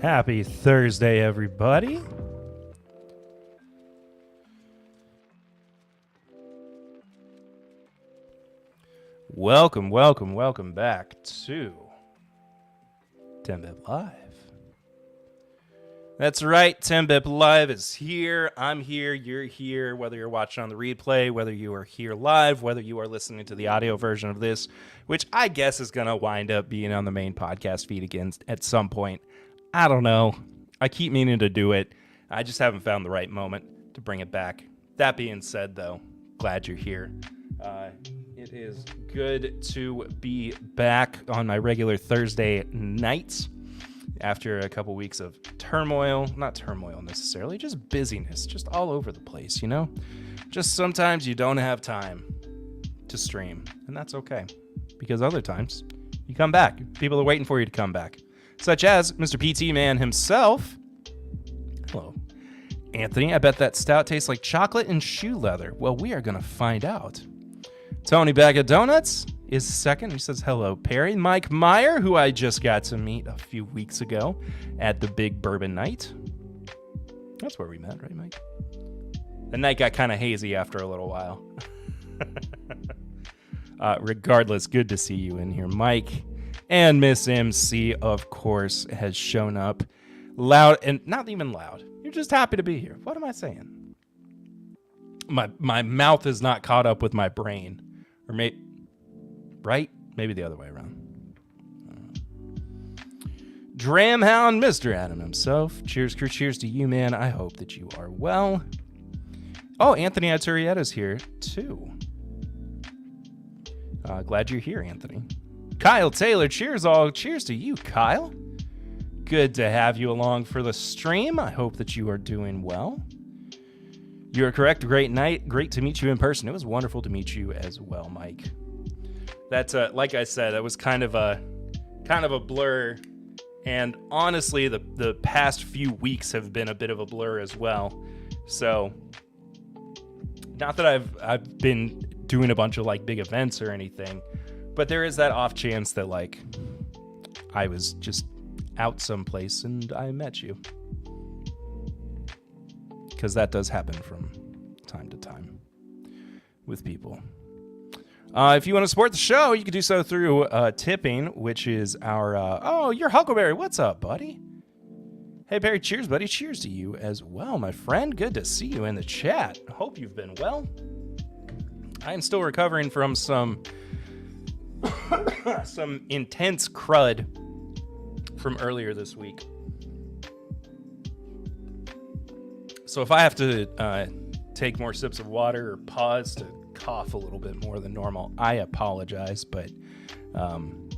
Happy Thursday, everybody. Welcome back to 10-Bip Live. That's right, 10-Bip Live is here. I'm here, you're here, whether you're watching on the replay, whether you are here live, whether you are listening to the audio version of this, which I guess is going to wind up being on the main podcast feed again at some point. I don't know. I keep meaning to do it. I just haven't found the right moment to bring it back. That being said, though, glad you're here. It is good to be back on my regular Thursday nights after a couple weeks of turmoil. Not turmoil necessarily, just busyness, just all over the place, you know? Just sometimes you don't have time to stream, and that's okay. Because other times, you come back. People are waiting for you to come back. Such as Mr. PT Man himself. Hello. Anthony, I bet that stout tastes like chocolate and shoe leather. Well, we are going to find out. Tony Bag of Donuts is second. He says, hello, Perry. Mike Meyer, who I just got to meet a few weeks ago at the Big Bourbon Night. That's where we met, right, Mike? The night got kind of hazy after a little while. Regardless, good to see you in here, Mike. And Miss MC, of course, has shown up loud, and not even loud. You're just happy to be here. What am I saying? My mouth is not caught up with my brain. Or right? Maybe the other way around. Dramhound, Mr. Adam himself. Cheers, crew. Cheers to you, man. I hope that you are well. Oh, Anthony Aturieta's here, too. Glad you're here, Anthony. Kyle Taylor, cheers all. Cheers to you, Kyle. Good to have you along for the stream. I hope that you are doing well. You're correct. Great night. Great to meet you in person. It was wonderful to meet you as well, Mike. That's like I said, that was kind of a blur. And honestly, the past few weeks have been a bit of a blur as well. So not that I've been doing a bunch of like big events or anything. But there is that off chance that, like, I was just out someplace and I met you. Because that does happen from time to time with people. If you want to support the show, you can do so through tipping, which is our... oh, you're Huckleberry. What's up, buddy? Hey, Barry. Cheers, buddy. Cheers to you as well, my friend. Good to see you in the chat. Hope you've been well. I am still recovering from some intense crud from earlier this week. So if I have to take more sips of water or pause to cough a little bit more than normal, I apologize, but I'm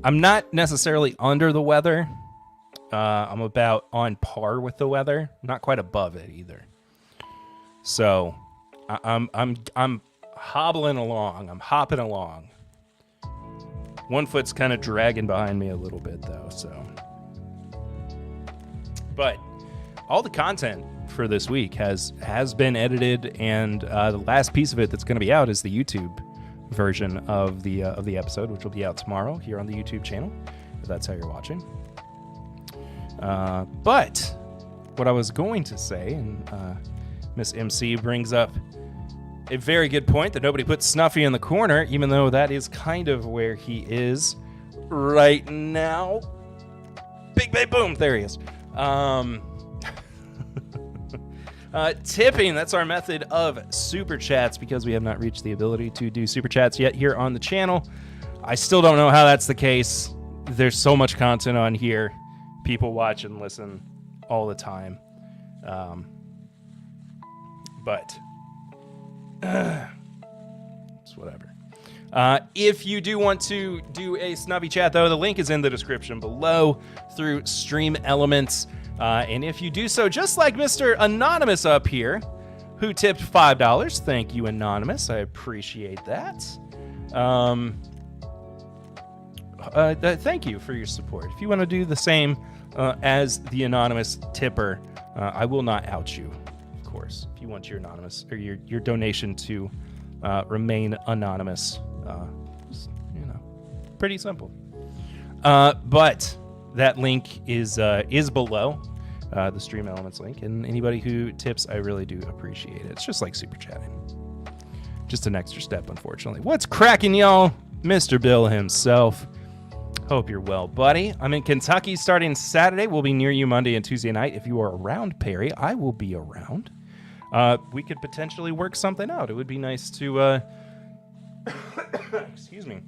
not necessarily under the weather. I'm about on par with the weather, not quite above it either. So I'm hobbling along. I'm hopping along. One foot's kind of dragging behind me a little bit, though, so. But all the content for this week has been edited, and the last piece of it that's going to be out is the YouTube version of the episode, which will be out tomorrow here on the YouTube channel, if that's how you're watching. But what I was going to say, and Miss MC brings up a very good point that nobody puts Snuffy in the corner, even though that is kind of where he is right now. Big, bang, boom. There he is. Tipping, that's our method of super chats, because we have not reached the ability to do super chats yet here on the channel. I still don't know how that's the case. There's so much content on here. People watch and listen all the time. But it's whatever. If you do want to do a snubby chat, though, the link is in the description below through Stream Elements. And if you do so, just like Mr. Anonymous up here, who tipped $5, thank you, Anonymous. I appreciate that. Thank you for your support. If you want to do the same as the Anonymous tipper, I will not out you, of course. If you want your anonymous or your donation to remain anonymous, just, pretty simple. But that link is below the Stream Elements link, and anybody who tips, I really do appreciate it. It's just like super chatting. Just an extra step, unfortunately. What's cracking, y'all? Mr. Bill himself. Hope you're well, buddy. I'm in Kentucky starting Saturday. We'll be near you Monday and Tuesday night. If you are around, Perry, I will be around. We could potentially work something out. It would be nice to, excuse me,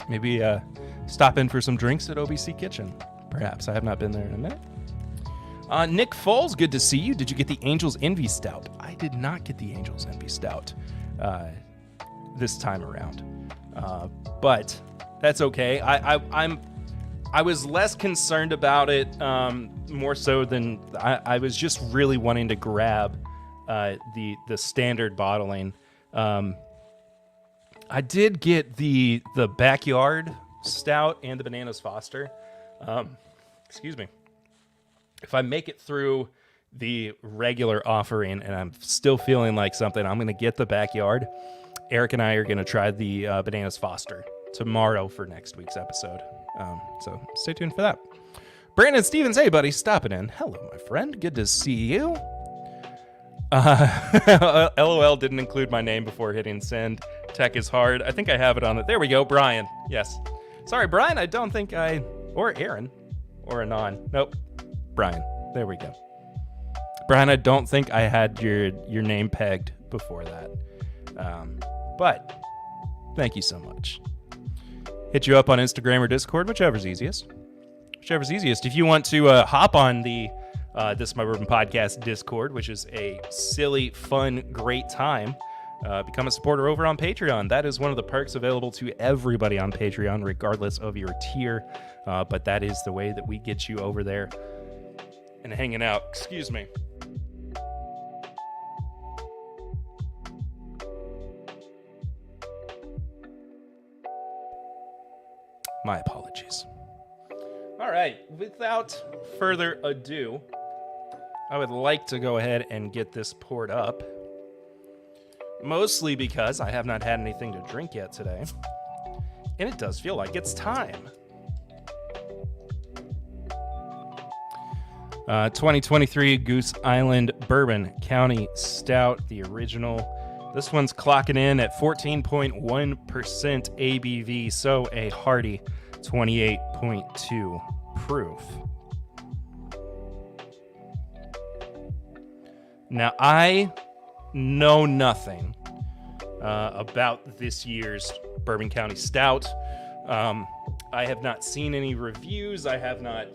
maybe stop in for some drinks at OBC Kitchen. Perhaps. I have not been there in a minute. Nick Foles, good to see you. Did you get the Angels Envy Stout? I did not get the Angels Envy Stout this time around, but that's okay. I was less concerned about it, more so than I was just really wanting to grab the standard bottling. I did get the Backyard Stout and the Bananas Foster. Excuse me. If I make it through the regular offering and I'm still feeling like something, I'm going to get the Backyard. Eric and I are going to try the Bananas Foster tomorrow for next week's episode. So stay tuned for that. Brandon Stevens, hey, buddy, stopping in. Hello, my friend. Good to see you. LOL didn't include my name before hitting send. Tech is hard. I think I have it on it. There we go. Brian. Yes. Sorry, Brian. I don't think or Aaron. Or Anon. Nope. Brian. There we go. Brian, I don't think I had your name pegged before that. But thank you so much. Hit you up on Instagram or Discord, whichever's easiest. If you want to hop on the This Is My Bourbon Podcast Discord, which is a silly, fun, great time, become a supporter over on Patreon. That is one of the perks available to everybody on Patreon, regardless of your tier. But that is the way that we get you over there and hanging out. Excuse me. My apologies. All right, without further ado, I would like to go ahead and get this poured up. Mostly because I have not had anything to drink yet today. And it does feel like it's time. 2023 Goose Island Bourbon County Stout, the original. This one's clocking in at 14.1% ABV, so a hearty 28.2 proof. Now, I know nothing about this year's Bourbon County Stout. I have not seen any reviews. I have not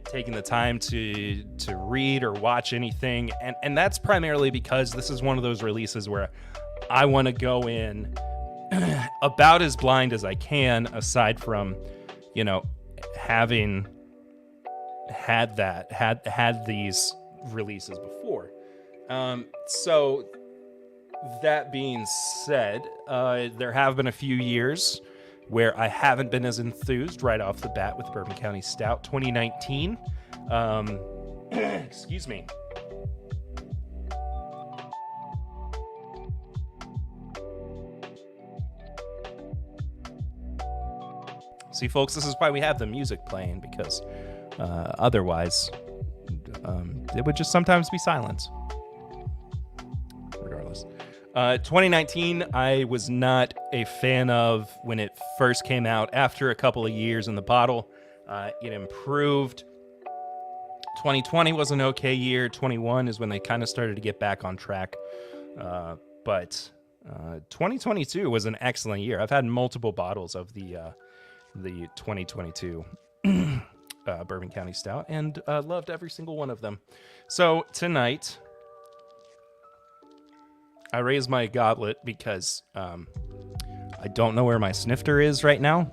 taken the time to read or watch anything, and that's primarily because this is one of those releases where I want to go in about as blind as I can, aside from, having had these releases before. So that being said, there have been a few years where I haven't been as enthused right off the bat with Bourbon County Stout. 2019, excuse me. See, folks, this is why we have the music playing, because otherwise it would just sometimes be silence. Regardless. 2019, I was not a fan of when it first came out. After a couple of years in the bottle, it improved. 2020 was an okay year. 21 is when they kind of started to get back on track. But 2022 was an excellent year. I've had multiple bottles of the 2022 Bourbon County Stout and loved every single one of them. So tonight, I raised my goblet because I don't know where my snifter is right now.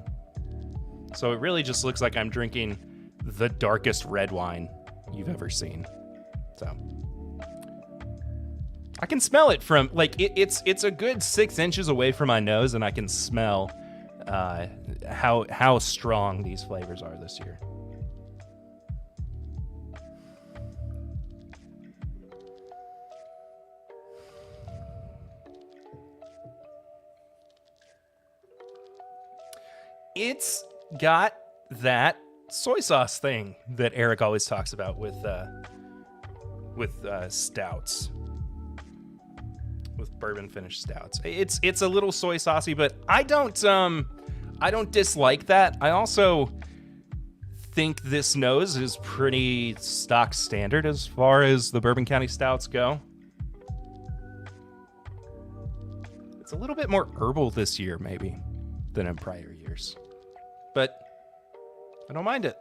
So it really just looks like I'm drinking the darkest red wine you've ever seen. So I can smell it from, like, it's a good 6 inches away from my nose, and I can smell how strong these flavors are this year. It's got that soy sauce thing that Eric always talks about with stouts, with bourbon finished stouts. It's a little soy saucy, but I don't dislike that. I also think this nose is pretty stock standard as far as the Bourbon County Stouts go. It's a little bit more herbal this year, maybe, than in prior years. But I don't mind it.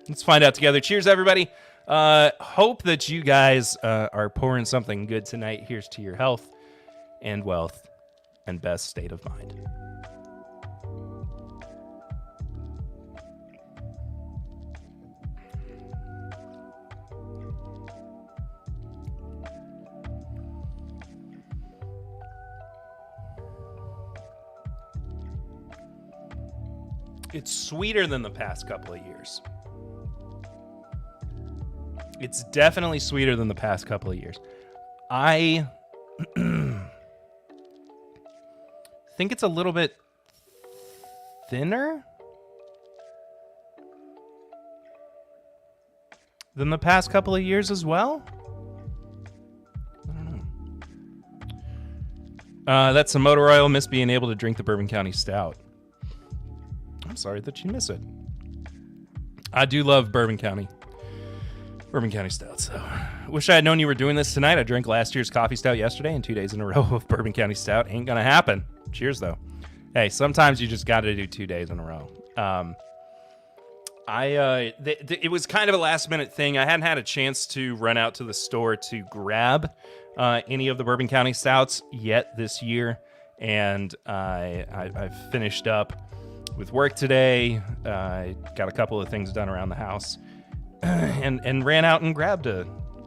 Let's find out together. Cheers, everybody. Hope that you guys are pouring something good tonight. Here's to your health and wealth and best state of mind. It's sweeter than the past couple of years. It's definitely sweeter than the past couple of years. I think it's a little bit thinner than the past couple of years as well. I don't know. That's a motor oil. Miss being able to drink the Bourbon County Stout. I'm sorry that you miss it. I do love Bourbon County Stout. So, wish I had known you were doing this tonight. I drank last year's coffee stout yesterday and 2 days in a row of Bourbon County Stout. Ain't gonna happen. Cheers, though. Hey, sometimes you just got to do 2 days in a row. It was kind of a last minute thing. I hadn't had a chance to run out to the store to grab any of the Bourbon County Stouts yet this year, and I've finished up with work today. Got a couple of things done around the house, and ran out and grabbed a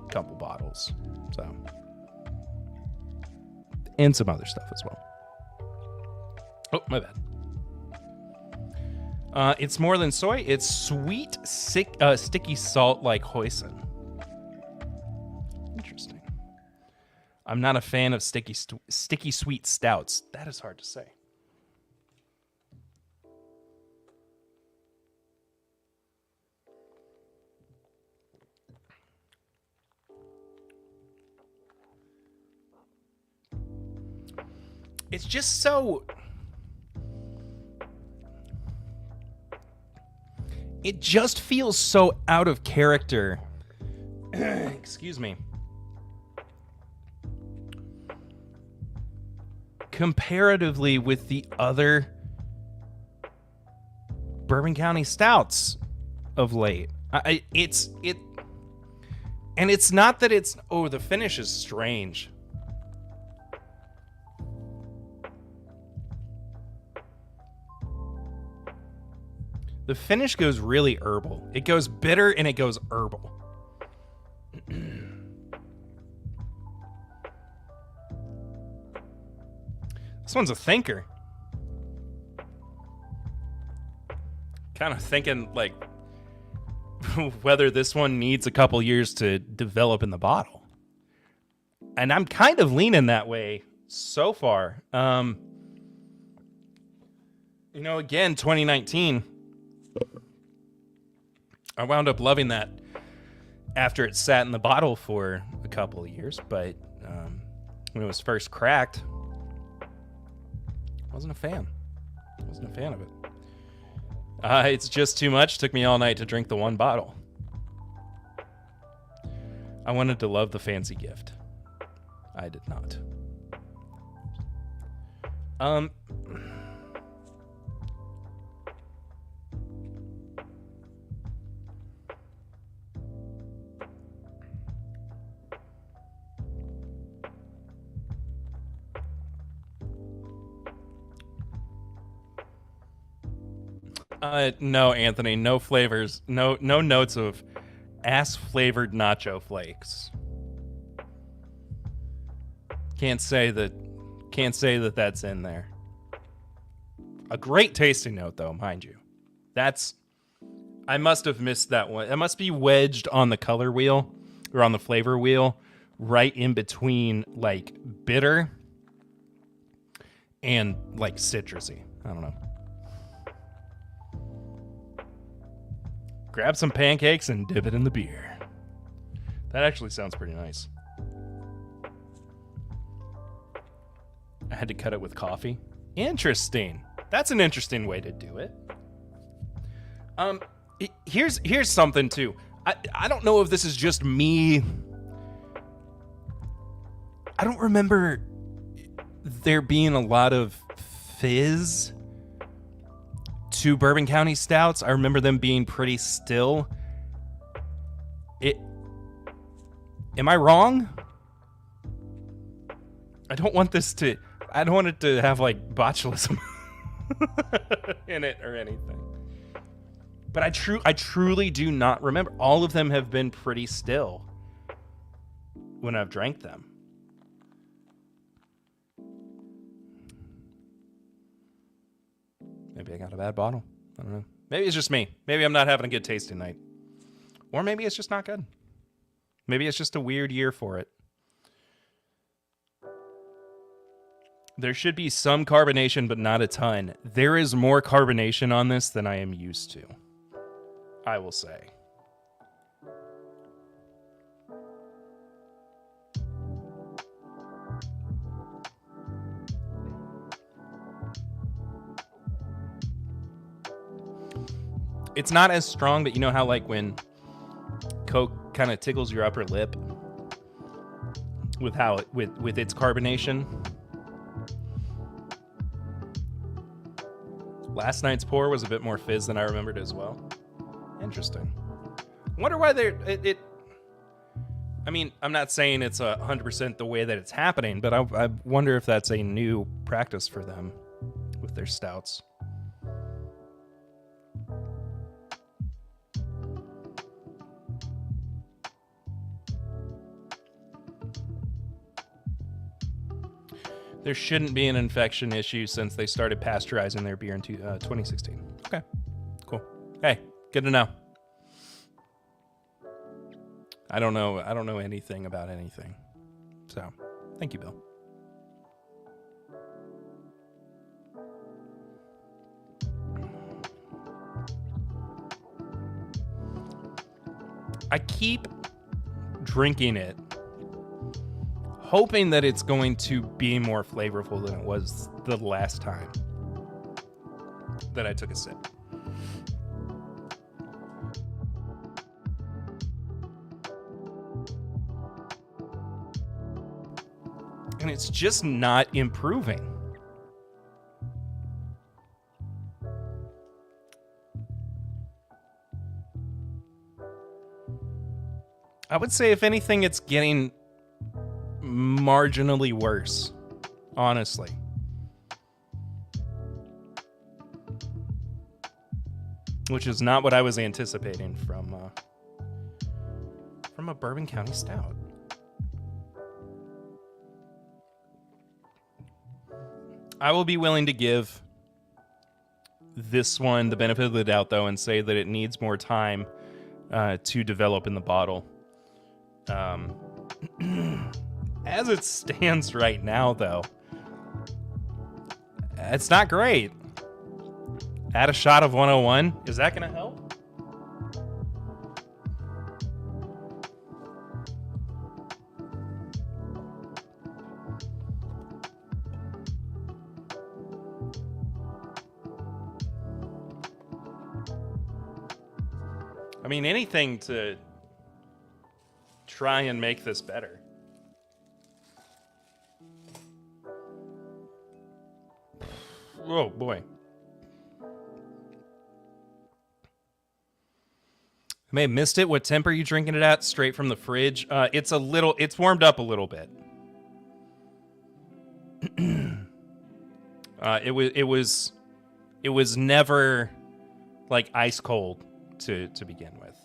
couple bottles. So, and some other stuff as well. Oh, my bad. It's more than soy. It's sweet, sticky salt like hoisin. Interesting. I'm not a fan of sticky sweet stouts. That is hard to say. It's just so... It just feels so out of character. Excuse me. Comparatively with the other Bourbon County Stouts of late. And it's not that it's... Oh, the finish is strange. The finish goes really herbal. It goes bitter and it goes herbal. This one's a thinker. Kind of thinking like whether this one needs a couple years to develop in the bottle. And I'm kind of leaning that way so far. Again, 2019... I wound up loving that after it sat in the bottle for a couple of years, but when it was first cracked, I wasn't a fan. Wasn't a fan of it. It's just too much. Took me all night to drink the one bottle. I wanted to love the fancy gift. I did not. No, Anthony, no flavors, no notes of ass-flavored nacho flakes. Can't say that that's in there. A great tasting note, though, mind you. I must have missed that one. It must be wedged on the color wheel or on the flavor wheel, right in between like bitter and like citrusy. I don't know. Grab some pancakes and dip it in the beer. That actually sounds pretty nice. I had to cut it with coffee. Interesting. That's an interesting way to do it. Here's something too. I don't know if this is just me. I don't remember there being a lot of fizz to Bourbon County Stouts. I remember them being pretty still. Am I wrong? I don't want it to have like botulism in it or anything. But I truly do not remember. All of them have been pretty still when I've drank them. Maybe I got a bad bottle. I don't know. Maybe it's just me. Maybe I'm not having a good tasting night. Or maybe it's just not good. Maybe it's just a weird year for it. There should be some carbonation, but not a ton. There is more carbonation on this than I am used to, I will say. It's not as strong, but you know how like when Coke kind of tickles your upper lip with how it, with its carbonation? Last night's pour was a bit more fizz than I remembered as well. Interesting. I wonder why they're I mean, I'm not saying it's 100% the way that it's happening, but I wonder if that's a new practice for them with their stouts. There shouldn't be an infection issue since they started pasteurizing their beer in 2016. Okay, cool. Hey, good to know. I don't know anything about anything. So, thank you, Bill. I keep drinking it, hoping that it's going to be more flavorful than it was the last time that I took a sip. And it's just not improving. I would say, if anything, it's getting marginally worse, honestly. Which is not what I was anticipating from a Bourbon County Stout. I will be willing to give this one the benefit of the doubt, though, and say that it needs more time to develop in the bottle. As it stands right now, though, it's not great. Add a shot of 101. Is that going to help? I mean, anything to try and make this better. Oh boy. I may have missed it. What temp are you drinking it at? Straight from the fridge? It's warmed up a little bit. It was never like ice cold to begin with.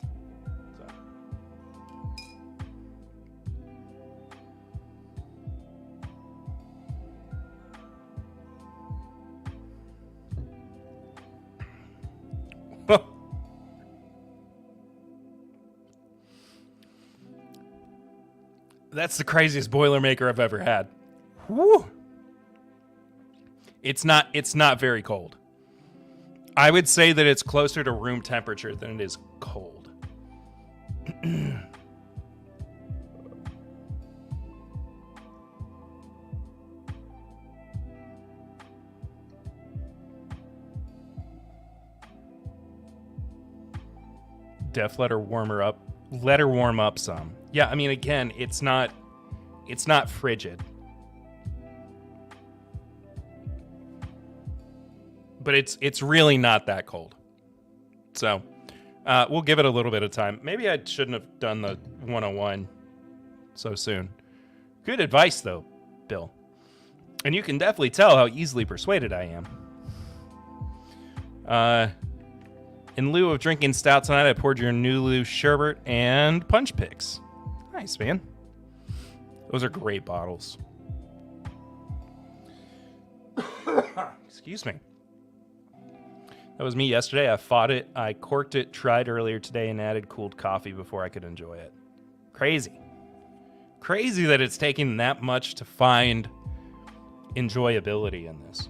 So. That's the craziest Boilermaker I've ever had. Woo! It's not very cold. I would say that it's closer to room temperature than it is cold. Def, let her warm her up. Let her warm up some. Yeah, I mean, again, it's not frigid. But it's really not that cold. So we'll give it a little bit of time. Maybe I shouldn't have done the 101 so soon. Good advice, though, Bill. And you can definitely tell how easily persuaded I am. In lieu of drinking stout tonight, I poured your Nulu sherbet and punch picks. Nice, man. Those are great bottles. Excuse me. That was me yesterday. I fought it. I corked it, tried earlier today, and added cooled coffee before I could enjoy it. Crazy. Crazy that it's taking that much to find enjoyability in this.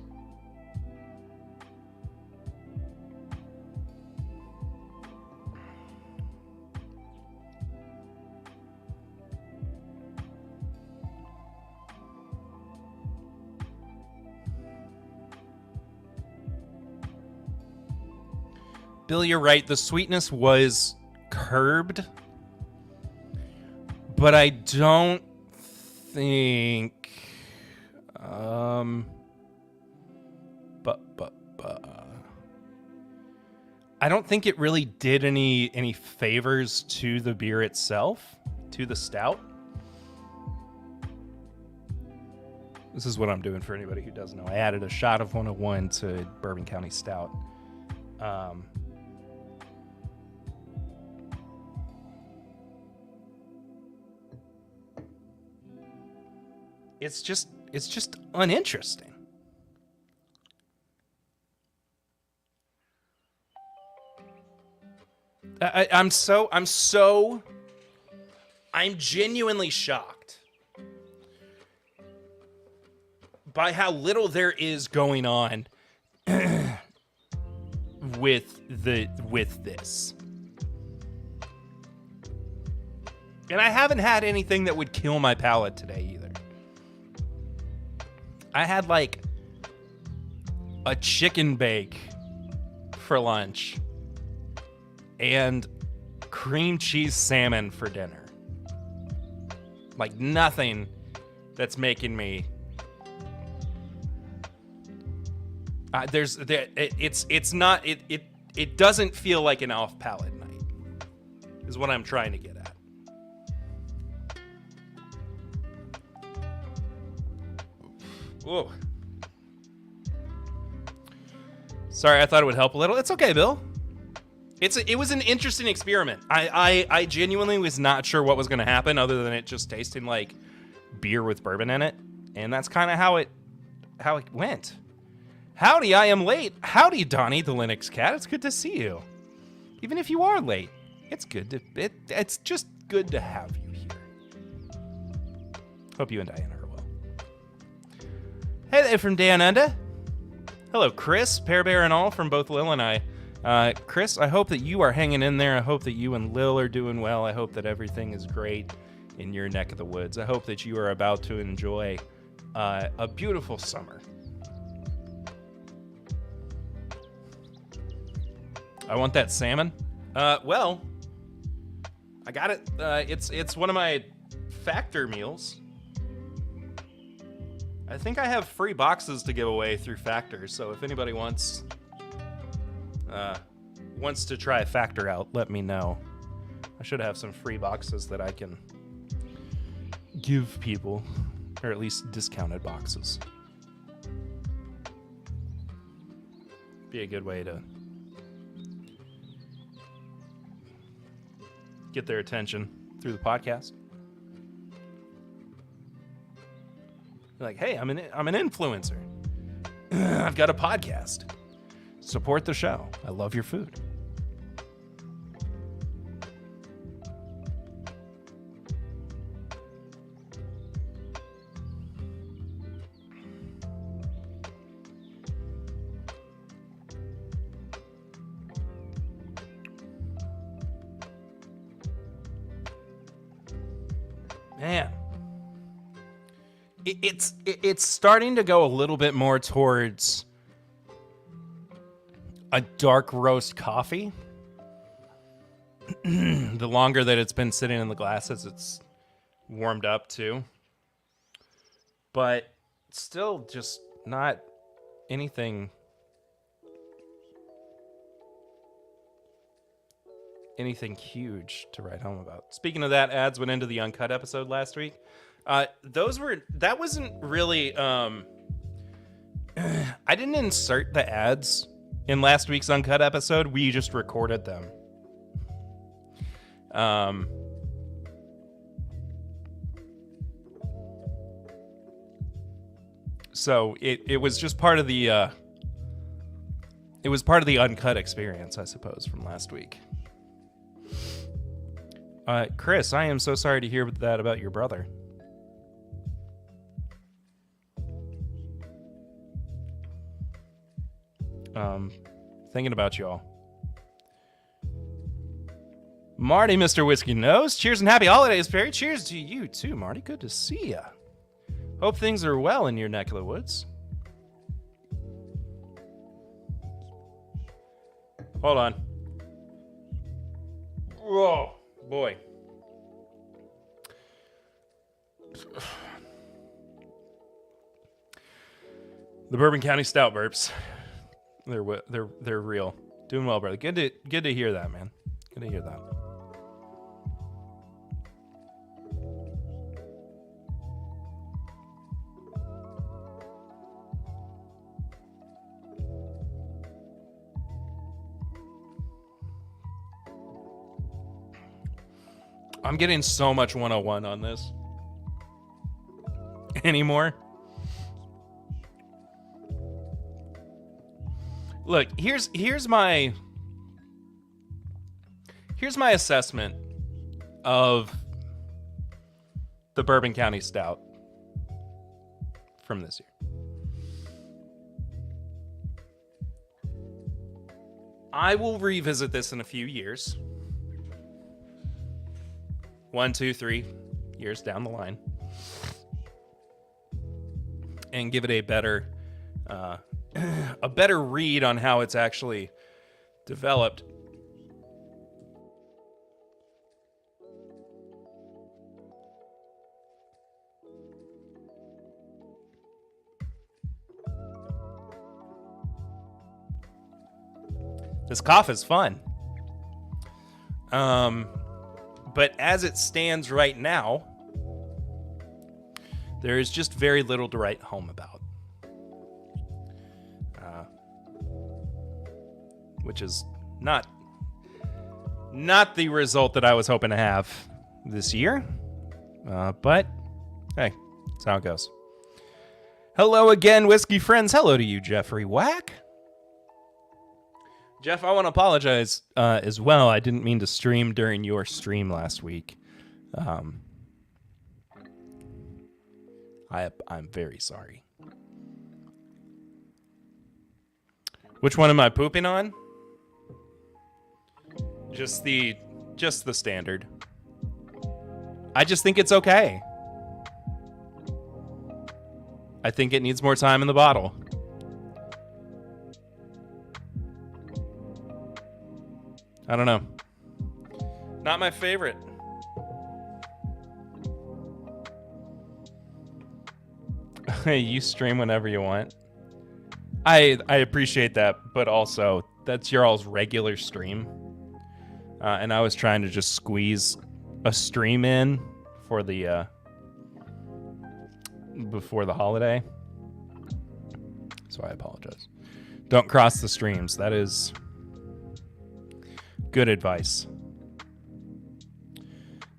Bill, you're right. The sweetness was curbed, but I don't think. I don't think it really did any favors to the beer itself, to the stout. This is what I'm doing for anybody who doesn't know. I added a shot of 101 to Bourbon County Stout. It's just uninteresting. I'm genuinely shocked by how little there is going on with this. And I haven't had anything that would kill my palate today either. I had like a chicken bake for lunch and cream cheese salmon for dinner. Like nothing that's making me. It doesn't feel like an off palate night. Is what I'm trying to get at. Whoa. Sorry, I thought it would help a little. It's okay, Bill. It was an interesting experiment. I genuinely was not sure what was going to happen other than it just tasting like beer with bourbon in it. And that's kind of how it went. Howdy, I am late. Howdy, Donnie, the Linux cat. It's good to see you. Even if you are late, it's just good to have you here. Hope you and Diana are well. Hey there from Dan Unda. Hello, Chris, Pear Bear and all from both Lil and I. Chris, I hope that you are hanging in there. I hope that you and Lil are doing well. I hope that everything is great in your neck of the woods. I hope that you are about to enjoy a beautiful summer. I want that salmon. Well, I got it. It's one of my Factor meals. I think I have free boxes to give away through Factor, so if anybody wants to try Factor out, let me know. I should have some free boxes that I can give people, or at least discounted boxes. Be a good way to get their attention through the podcast. Like, hey, I'm an influencer. I've got a podcast. Support the show. I love your food. Man. It's starting to go a little bit more towards a dark roast coffee. The longer that it's been sitting in the glasses, it's warmed up too. But still just not anything huge to write home about. Speaking of that, ads went into the uncut episode last week. That wasn't really I didn't insert the ads in last week's uncut episode. We just recorded them. So it was just part of the it was part of the uncut experience, I suppose, from last week. Chris, I am so sorry to hear that about your brother. Thinking about you all. Marty, Mr. Whiskey Nose, cheers and happy holidays, Perry. Cheers to you too, Marty. Good to see ya. Hope things are well in your neck of the woods. Hold on. Whoa, boy. The Bourbon County Stout burps. They're real. Doing well, brother. Good to hear that, man. Good to hear that. I'm getting so much 101 on this anymore. Look, here's my assessment of the Bourbon County Stout from this year. I will revisit this in a few years. 1, 2, 3 years down the line. And give it a better read on how it's actually developed. This cough is fun. But as it stands right now, there is just very little to write home about. Which is not the result that I was hoping to have this year. But, hey, that's how it goes. Hello again, whiskey friends. Hello to you, Jeffrey Whack. Jeff, I want to apologize as well. I didn't mean to stream during your stream last week. I'm very sorry. Which one am I pooping on? Just the standard. I just think it's okay. I think it needs more time in the bottle. I don't know. Not my favorite. You stream whenever you want. I appreciate that, but also that's your all's regular stream. And I was trying to just squeeze a stream in for the before the holiday. So I apologize. Don't cross the streams. That is good advice.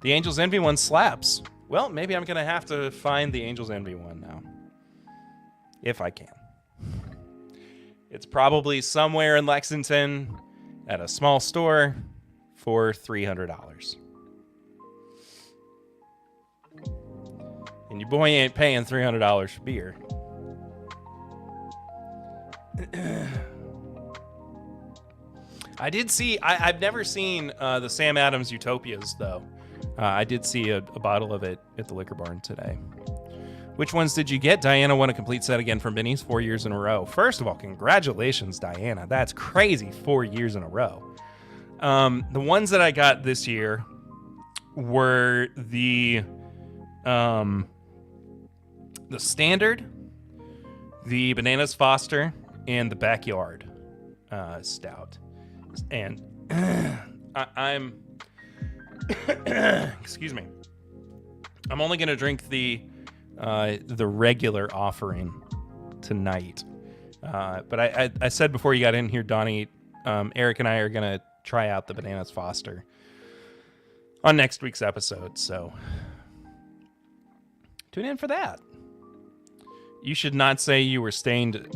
The Angels Envy one slaps. Well, maybe I'm going to have to find the Angels Envy one now. If I can. It's probably somewhere in Lexington at a small store for $300. And your boy ain't paying $300 for beer. I did see... I've never seen the Sam Adams Utopias, though. I did see a bottle of it at the liquor barn today. Which ones did you get? Diana won a complete set again from Benny's 4 years in a row. First of all, congratulations, Diana. That's crazy, 4 years in a row. The ones that I got this year were the Standard, the Bananas Foster, and the Backyard Stout. And I'm excuse me. I'm only gonna drink the regular offering tonight. But I said before you got in here, Donnie, Eric and I are gonna try out the Bananas Foster on next week's episode. So tune in for that. You should not say you were stained.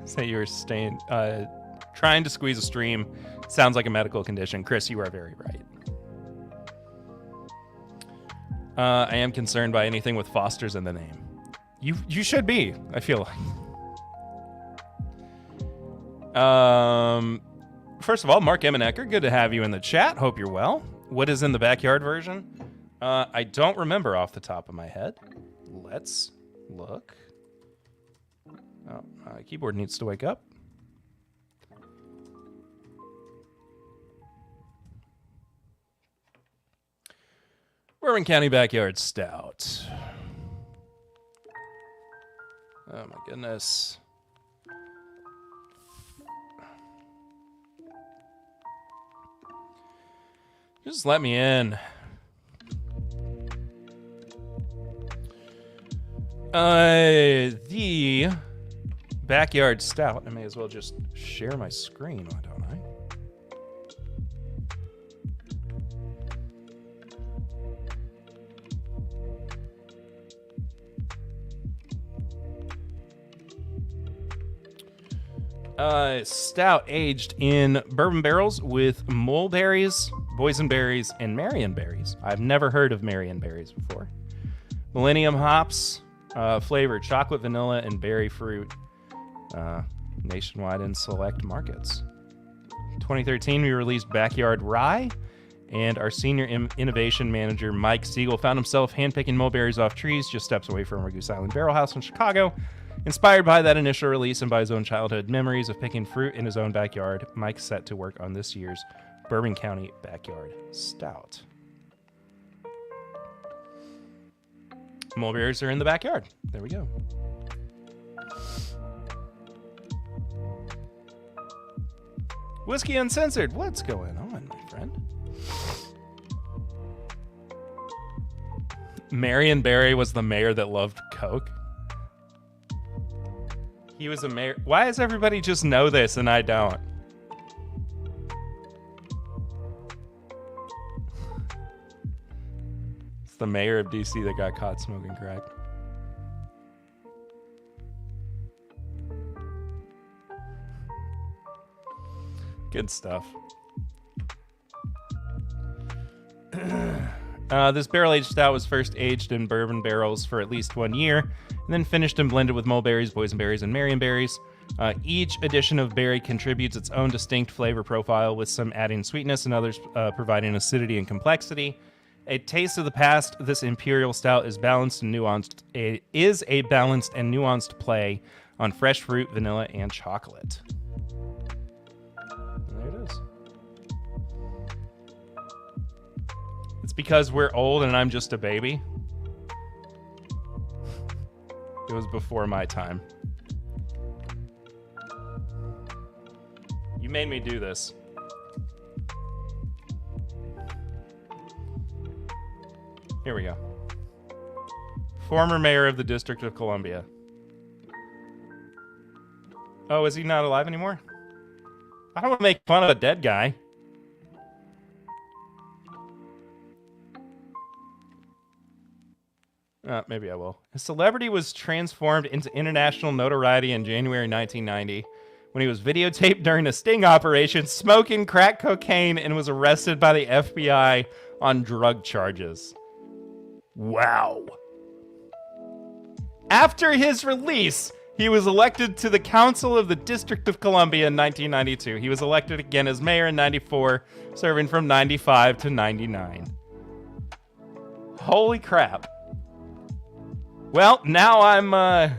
Say you were stained. Trying to squeeze a stream sounds like a medical condition. Chris, you are very right. I am concerned by anything with Foster's in the name. You should be, I feel like. First of all, Mark Eminecker, good to have you in the chat. Hope you're well. What is in the Backyard version? I don't remember off the top of my head. Let's look. Oh, my keyboard needs to wake up. Bourbon County Backyard Stout. Oh my goodness. Just let me in. The Backyard Stout. I may as well just share my screen, why don't I? Stout aged in bourbon barrels with mulberries, boysenberries, and marionberries. I've never heard of marionberries before. Millennium hops, flavored chocolate, vanilla, and berry fruit. Nationwide in select markets. 2013, we released Backyard Rye, and our senior innovation manager, Mike Siegel, found himself handpicking mulberries off trees just steps away from our Goose Island Barrel House in Chicago. Inspired by that initial release and by his own childhood memories of picking fruit in his own backyard, Mike's set to work on this year's Bourbon County Backyard Stout. Mulberries are in the backyard. There we go. Whiskey Uncensored, what's going on, my friend? Marion Barry was the mayor that loved Coke. He was a mayor. Why does everybody just know this and I don't? It's the mayor of DC that got caught smoking crack. Good stuff. This barrel-aged stout was first aged in bourbon barrels for at least 1 year, and then finished and blended with mulberries, boysenberries, and marionberries. Each addition of berry contributes its own distinct flavor profile, with some adding sweetness and others providing acidity and complexity. A taste of the past, this imperial stout is balanced and nuanced. It is a balanced and nuanced play on fresh fruit, vanilla, and chocolate. And there it is. It's because we're old and I'm just a baby. It was before my time. You made me do this. Here we go. Former mayor of the District of Columbia. Oh, is he not alive anymore? I don't want to make fun of a dead guy. Maybe I will. His celebrity was transformed into international notoriety in January 1990 when he was videotaped during a sting operation smoking crack cocaine and was arrested by the FBI on drug charges. Wow. After his release, He was elected to the Council of the District of Columbia in 1992. He was elected again as mayor in 94, serving from 95 to 99. Holy crap. Well, now I'm, now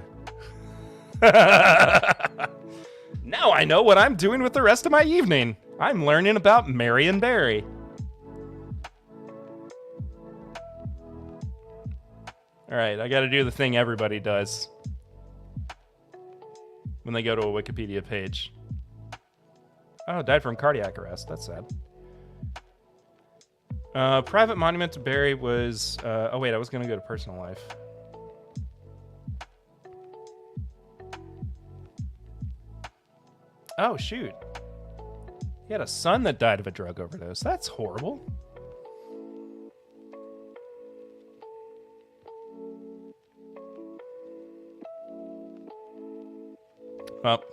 I know what I'm doing with the rest of my evening. I'm learning about Marion Barry. All right, I got to do the thing everybody does when they go to a Wikipedia page. Oh, died from cardiac arrest. That's sad. Private monument to Barry was... oh, wait, I was going to go to personal life. Oh, shoot. He had a son that died of a drug overdose. That's horrible. Well,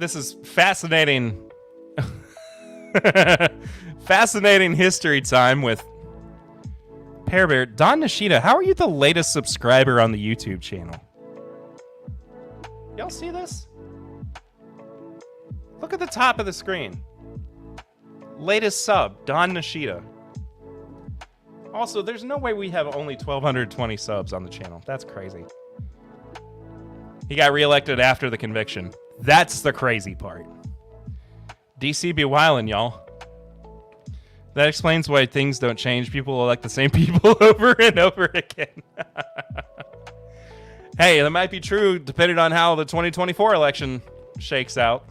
this is fascinating. Fascinating history time with Pear Bear. Don Nishida, how are you the latest subscriber on the YouTube channel? Y'all see this? Look at the top of the screen. Latest sub, Don Nishida. Also, there's no way we have only 1,220 subs on the channel. That's crazy. He got reelected after the conviction. That's the crazy part. DC be wildin', y'all. That explains why things don't change. People elect the same people over and over again. Hey, that might be true depending on how the 2024 election shakes out.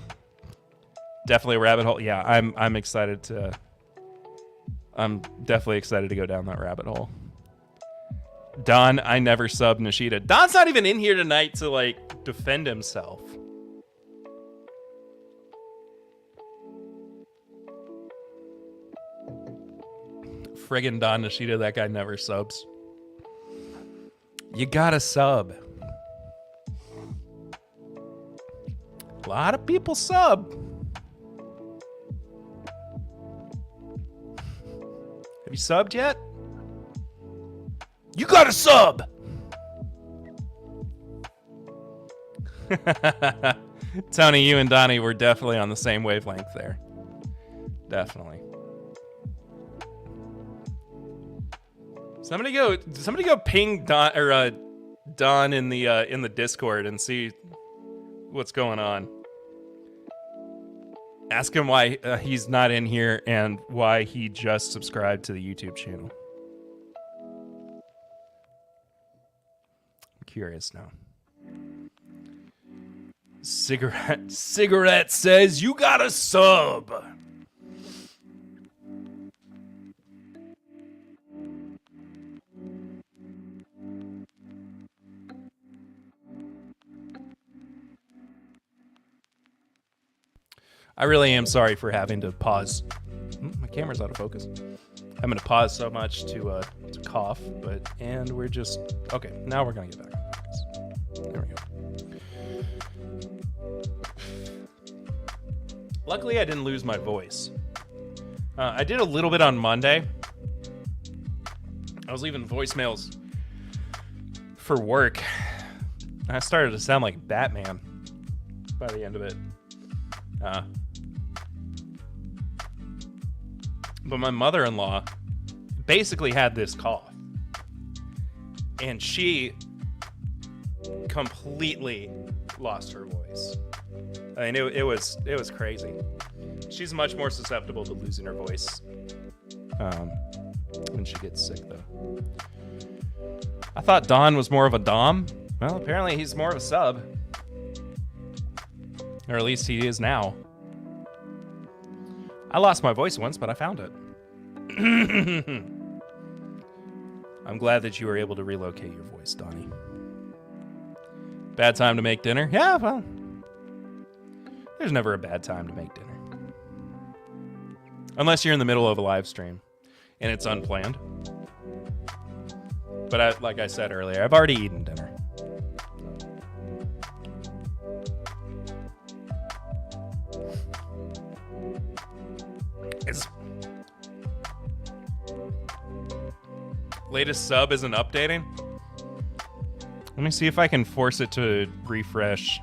Definitely a rabbit hole. Yeah, I'm excited to... I'm definitely excited to go down that rabbit hole. Don, I never subbed Nishida. Don's not even in here tonight to, like, defend himself. Friggin' Don Nishida, that guy never subs. You gotta sub. A lot of people sub. Have you subbed yet? You gotta sub! Tony, you and Donnie were definitely on the same wavelength there. Definitely. Somebody go ping Don or Don in the Discord and see what's going on. Ask him why he's not in here and why he just subscribed to the YouTube channel. I'm curious now. Cigarette says you gotta sub. I really am sorry for having to pause. My camera's out of focus. I'm gonna pause so much to cough, and we're just okay. Now we're gonna get back in focus. There we go. Luckily, I didn't lose my voice. I did a little bit on Monday. I was leaving voicemails for work. I started to sound like Batman by the end of it. But my mother-in-law basically had this cough, and she completely lost her voice. I mean, it was crazy. She's much more susceptible to losing her voice when she gets sick, though. I thought Don was more of a dom. Well, apparently he's more of a sub, or at least he is now. I lost my voice once, but I found it. I'm glad that you were able to relocate your voice, Donnie. Bad time to make dinner? Yeah, well, there's never a bad time to make dinner. Unless you're in the middle of a live stream and it's unplanned. But like I said earlier, I've already eaten dinner. Latest sub isn't updating? Let me see if I can force it to refresh.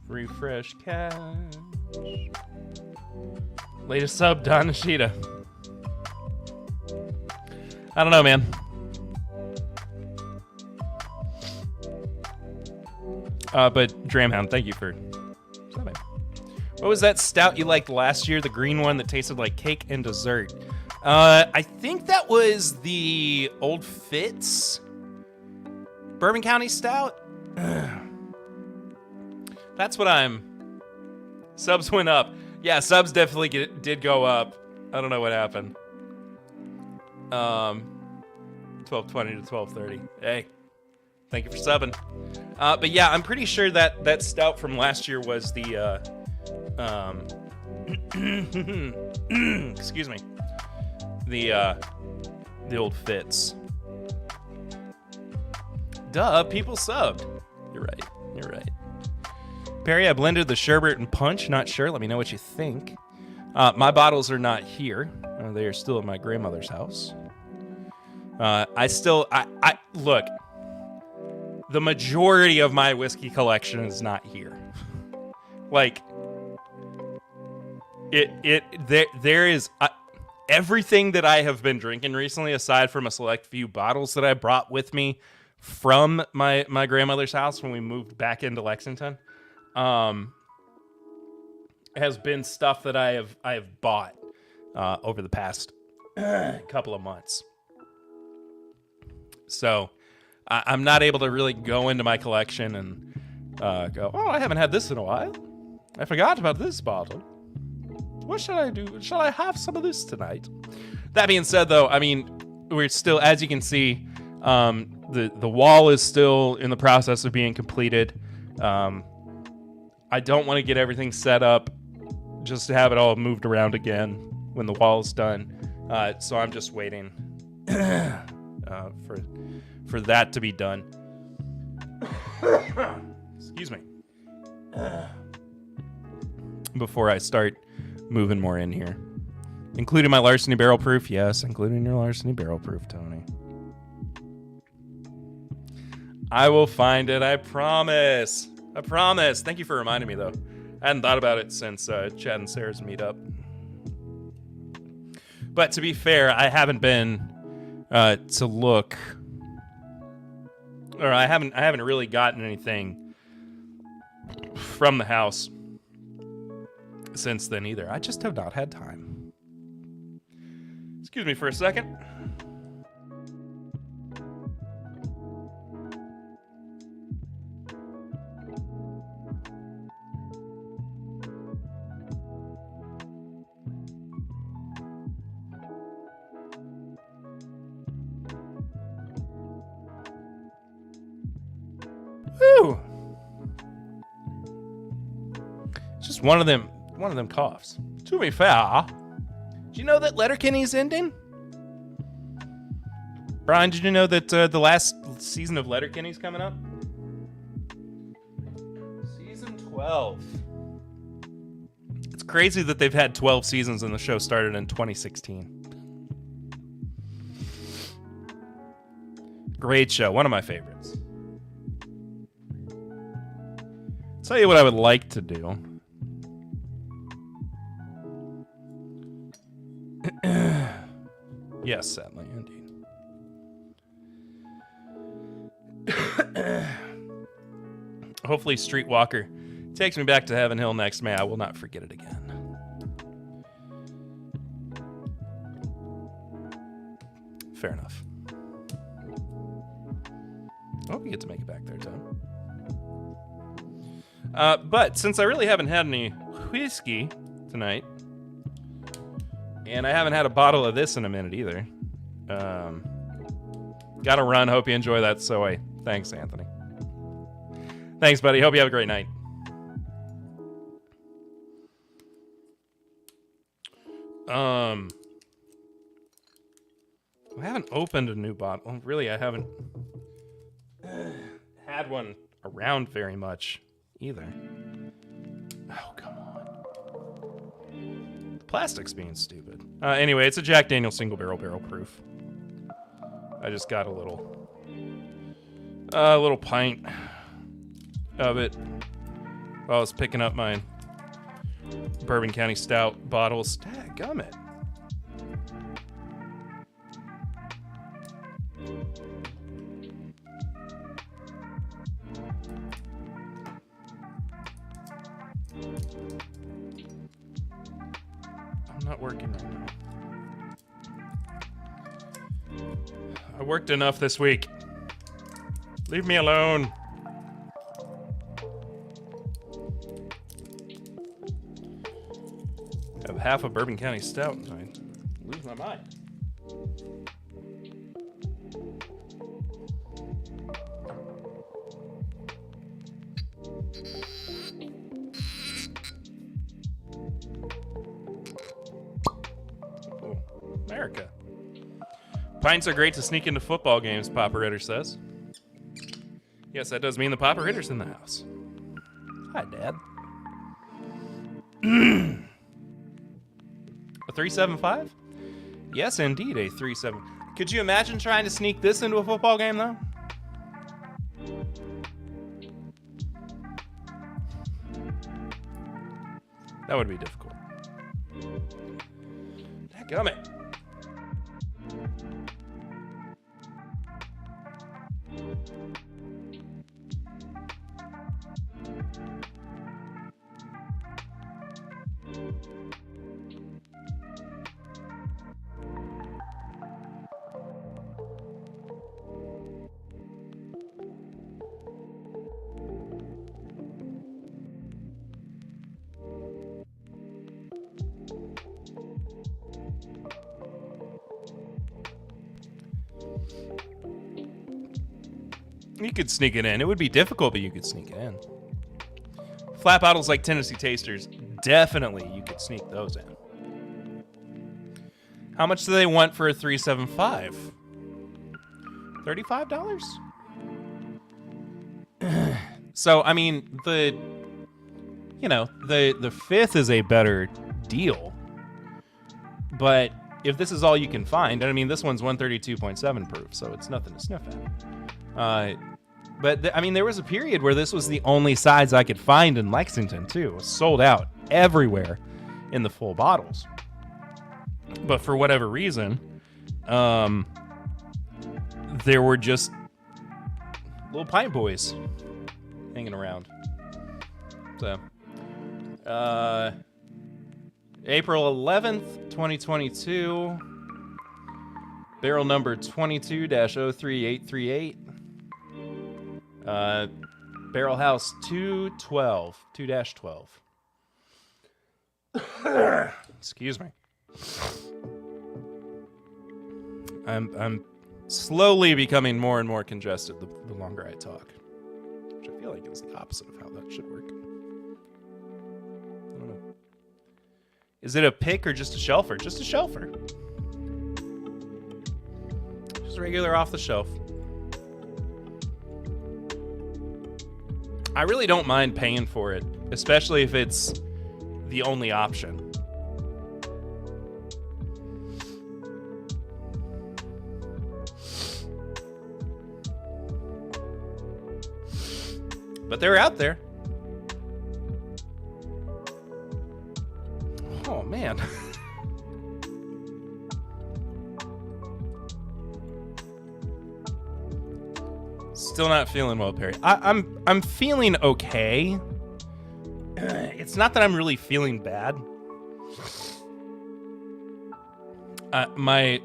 Refresh cache. Latest sub, Don Nishida. I don't know, man. But Dramhound, thank you for subbing. What was that stout you liked last year? The green one that tasted like cake and dessert. I think that was the Old Fitz Bourbon County Stout. That's what I'm... Subs went up. Yeah, subs definitely did go up. I don't know what happened. 1220 to 1230. Hey, thank you for subbing. But yeah, I'm pretty sure that stout from last year was the... excuse me. The Old Fitz. Duh, people subbed. You're right. You're right. Perry, I blended the sherbet and punch. Not sure. Let me know what you think. My bottles are not here. They are still at my grandmother's house. I look. The majority of my whiskey collection is not here. Like, there is everything that I have been drinking recently, aside from a select few bottles that I brought with me from my grandmother's house when we moved back into Lexington. Has been stuff that I have bought over the past couple of months. So I'm not able to really go into my collection and go, oh, I haven't had this in a while. I forgot about this bottle. What should I do? Shall I have some of this tonight? That being said, though, I mean, we're still, as you can see, the wall is still in the process of being completed. I don't want to get everything set up just to have it all moved around again when the wall is done. So I'm just waiting for that to be done. Excuse me. Before I start moving more in here. Including my larceny barrel proof. Yes, including your larceny barrel proof, Tony. I will find it, I promise. I promise. Thank you for reminding me, though. I hadn't thought about it since Chad and Sarah's meetup. But to be fair, I haven't been to look, or I haven't really gotten anything from the house since then either. I just have not had time. Excuse me for a second. Woo! It's just one of them coughs. To be fair, do you know that Letterkenny's ending? Brian, did you know that the last season of Letterkenny's coming up? Season 12. It's crazy that they've had 12 seasons and the show started in 2016. Great show, one of my favorites. Tell you what I would like to do. Yes, sadly, indeed. Hopefully Streetwalker takes me back to Heaven Hill next May. I will not forget it again. Fair enough. I hope you get to make it back there, Tom. But since I really haven't had any whiskey tonight, and I haven't had a bottle of this in a minute either, gotta run. Hope you enjoy that soy. Thanks, Anthony. Thanks, buddy. Hope you have a great night. I haven't opened a new bottle. Really, I haven't had had one around very much either. Oh, come on. The plastic's being stupid. Anyway, it's a Jack Daniel's single barrel proof. I just got a little pint of it while I was picking up my Bourbon County Stout bottles. Dadgummit. I'm not working right now. I worked enough this week. Leave me alone. I have half a Bourbon County Stout and I lose my mind. Oh, America. Pints are great to sneak into football games, Papa Ritter says. Yes, that does mean the Papa Ritter's in the house. Hi, Dad. A 375? Yes, indeed, a 37. Could you imagine trying to sneak this into a football game, though? That would be difficult. Dadgummit. You could sneak it in. It would be difficult, but you could sneak it in. Flat bottles like Tennessee Tasters, definitely you could sneak those in. How much do they want for a 375? $35? So, I mean, the fifth is a better deal. But if this is all you can find, and I mean, this one's 132.7 proof, so it's nothing to sniff at. But I mean, there was a period where this was the only size I could find in Lexington, too. It was sold out everywhere in the full bottles. But for whatever reason, there were just little pint boys hanging around. So, April 11th, 2022, barrel number 22-03838. Barrel House 212, 2-12. Excuse me. I'm slowly becoming more and more congested the longer I talk, which I feel like is the opposite of how that should work. I don't know. Is it a pick or just a shelfer? Just a shelfer. Just regular off the shelf. I really don't mind paying for it, especially if it's the only option. But they're out there. Oh, man. Still not feeling well, Perry. I'm feeling okay. It's not that I'm really feeling bad. My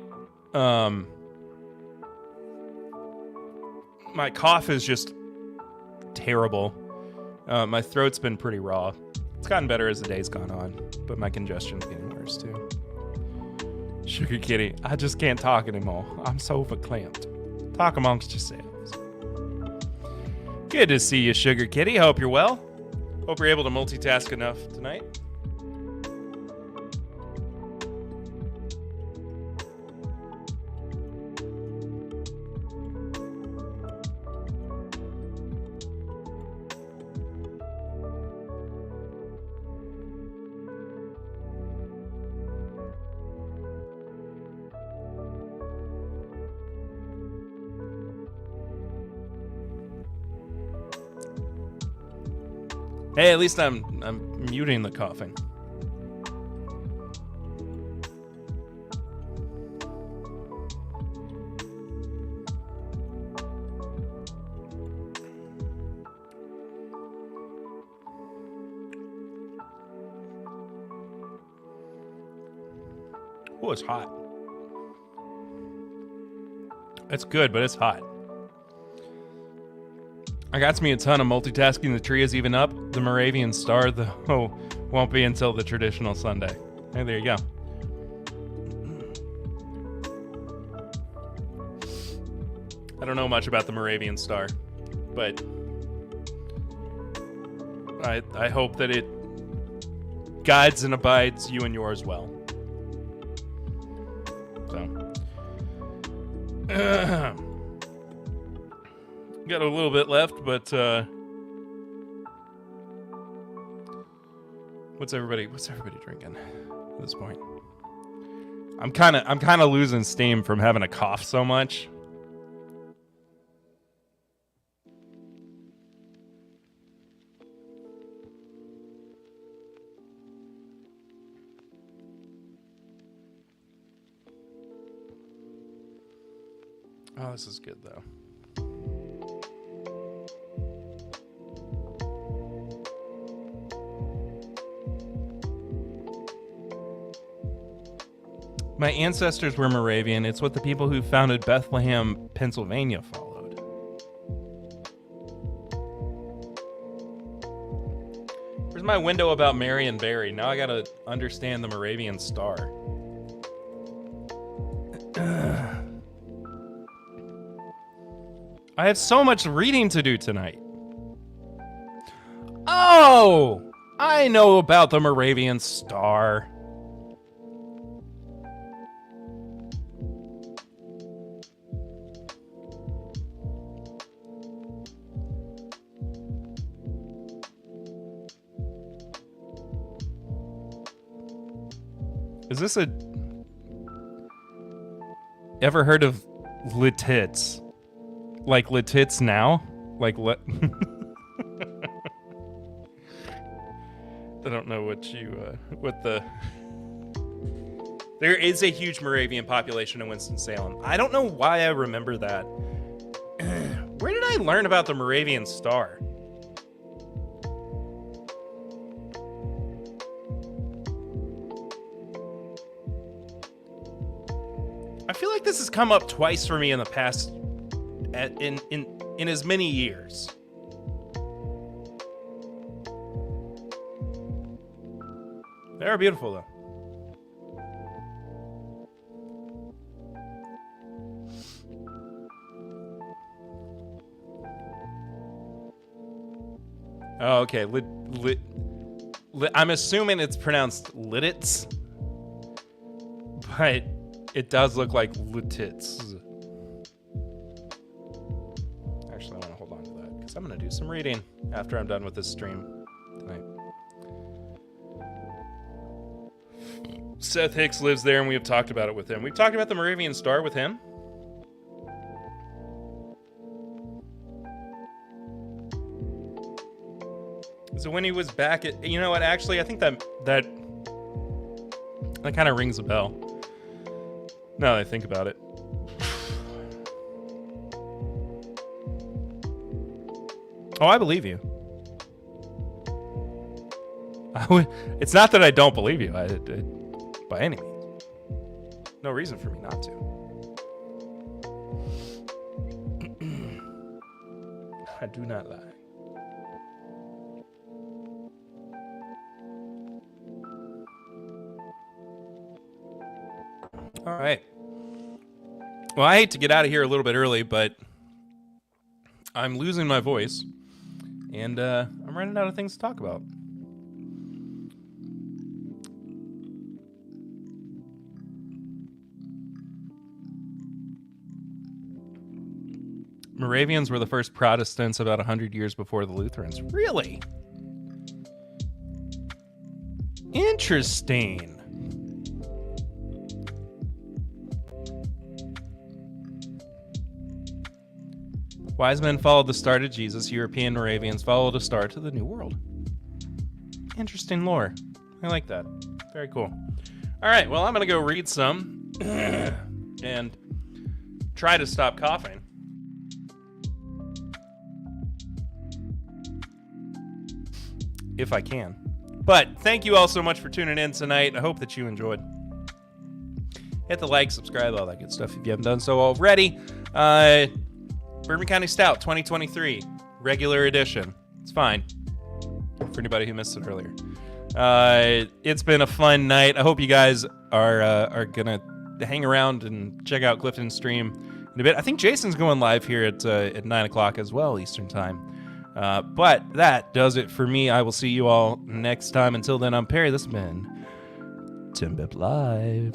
cough is just terrible. My throat's been pretty raw. It's gotten better as the day's gone on, but my congestion's getting worse too. Sugar Kitty, I just can't talk anymore. I'm so verklempt. Talk amongst yourselves. Good to see you, Sugar Kitty. Hope you're well. Hope you're able to multitask enough tonight. Hey, at least I'm muting the coughing. Oh, it's hot. It's good, but it's hot. I got me a ton of multitasking. The tree is even up. The Moravian Star, though, won't be until the traditional Sunday. Hey, there you go. I don't know much about the Moravian Star, but I hope that it guides and abides you and yours well. So, got a little bit left, but what's everybody drinking at this point? I'm kind of losing steam from having to cough so much. Oh, this is good, though. My ancestors were Moravian. It's what the people who founded Bethlehem, Pennsylvania followed. Where's my window about Mary and Barry? Now I gotta understand the Moravian Star. I have so much reading to do tonight. Oh! I know about the Moravian Star. Is this a... Ever heard of Lititz? Like Lititz now? Like what? I don't know what you, what the... There is a huge Moravian population in Winston-Salem. I don't know why I remember that. Where did I learn about the Moravian Star? I feel like this has come up twice for me in the past, in as many years. They are beautiful, though. Oh, okay. I'm assuming it's pronounced Lititz, but it does look like Lititz. Actually, I want to hold on to that because I'm going to do some reading after I'm done with this stream tonight. Seth Hicks lives there, and we have talked about it with him. We've talked about the Moravian Star with him. So when he was back at, you know what? Actually, I think that kind of rings a bell. Now that I think about it. Oh, I believe you. It's not that I don't believe you, by any means. No reason for me not to. I do not lie. All right. Well, I hate to get out of here a little bit early, but I'm losing my voice, and I'm running out of things to talk about. Moravians were the first Protestants about 100 years before the Lutherans. Really? Interesting. Wise men followed the star to Jesus. European Moravians followed a star to the New World. Interesting lore. I like that. Very cool. All right, well, I'm going to go read some and try to stop coughing. If I can. But thank you all so much for tuning in tonight. I hope that you enjoyed. Hit the like, subscribe, all that good stuff if you haven't done so already. Bourbon County Stout 2023, regular edition. It's fine for anybody who missed it earlier. It's been a fun night. I hope you guys are gonna hang around and check out Clifton's stream in a bit. I think Jason's going live here at 9 o'clock as well, Eastern time. But that does it for me. I will see you all next time. Until then, I'm Perry. This has been Tim Bip Live.